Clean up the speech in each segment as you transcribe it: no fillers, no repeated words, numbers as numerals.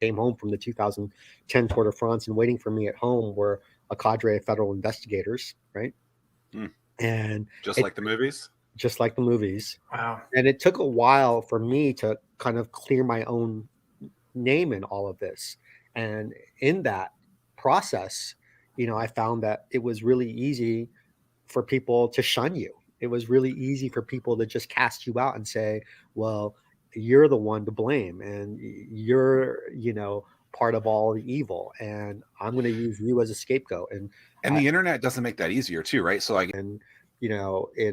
came home from the 2010 Tour de France, and waiting for me at home were a cadre of federal investigators, right? Mm. And Just like the movies? just like the movies. Wow. And it took a while for me to kind of clear my own name in all of this. And in that process, I found that it was really easy for people to shun you. It was really easy for people to just cast you out and say, well, you're the one to blame, and you're, part of all the evil, and I'm going to use you as a scapegoat. And the internet doesn't make that easier too, right? So in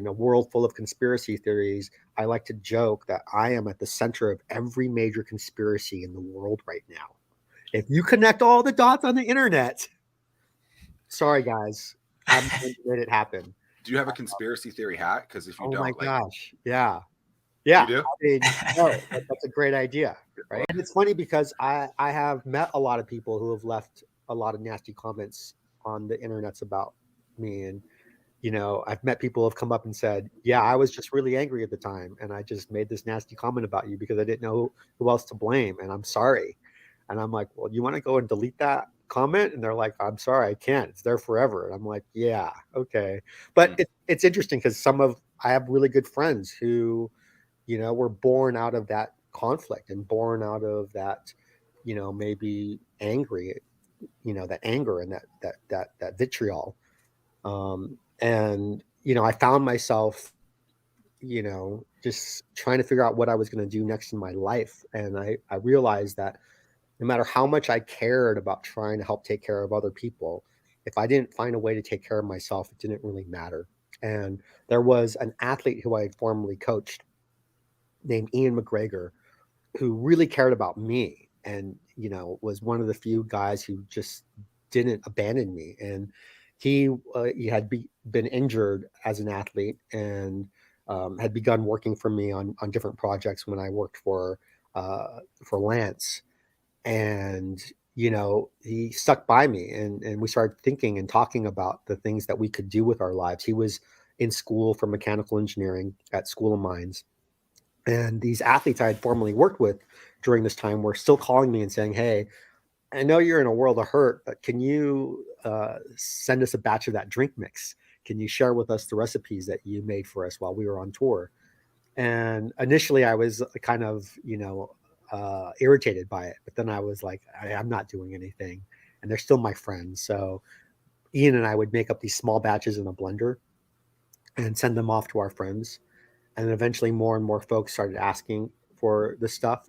a world full of conspiracy theories, I like to joke that I am at the center of every major conspiracy in the world right now. If you connect all the dots on the internet, sorry guys, I'm going to let it happen. do you have a conspiracy theory hat? Because if you Oh don't, my like, gosh. Yeah. you Yeah. do? I mean, no, that's a great idea. Right. And it's funny because I have met a lot of people who have left a lot of nasty comments on the internets about me. And, I've met people who have come up and said, yeah, I was just really angry at the time, and I just made this nasty comment about you because I didn't know who else to blame. And I'm sorry. And I'm like, well, you want to go and delete that comment? And they're like, I'm sorry, I can't. It's there forever. And I'm like, yeah, okay. But it's interesting because I have really good friends who, were born out of that conflict and born out of that, maybe angry, that anger and that vitriol. And, I found myself, just trying to figure out what I was going to do next in my life. And I realized that no matter how much I cared about trying to help take care of other people, if I didn't find a way to take care of myself, it didn't really matter. And there was an athlete who I had formerly coached named Ian McGregor, who really cared about me, and, was one of the few guys who just didn't abandon me. And he had been injured as an athlete, and had begun working for me on different projects when I worked for Lance. And, he stuck by me, and we started thinking and talking about the things that we could do with our lives. He was in school for mechanical engineering at School of Mines. And these athletes I had formerly worked with during this time were still calling me and saying, hey, I know you're in a world of hurt, but can you send us a batch of that drink mix? Can you share with us the recipes that you made for us while we were on tour? And initially I was kind of, irritated by it, but then I was like, I'm not doing anything. And they're still my friends. So Ian and I would make up these small batches in a blender and send them off to our friends. And then eventually more and more folks started asking for the stuff.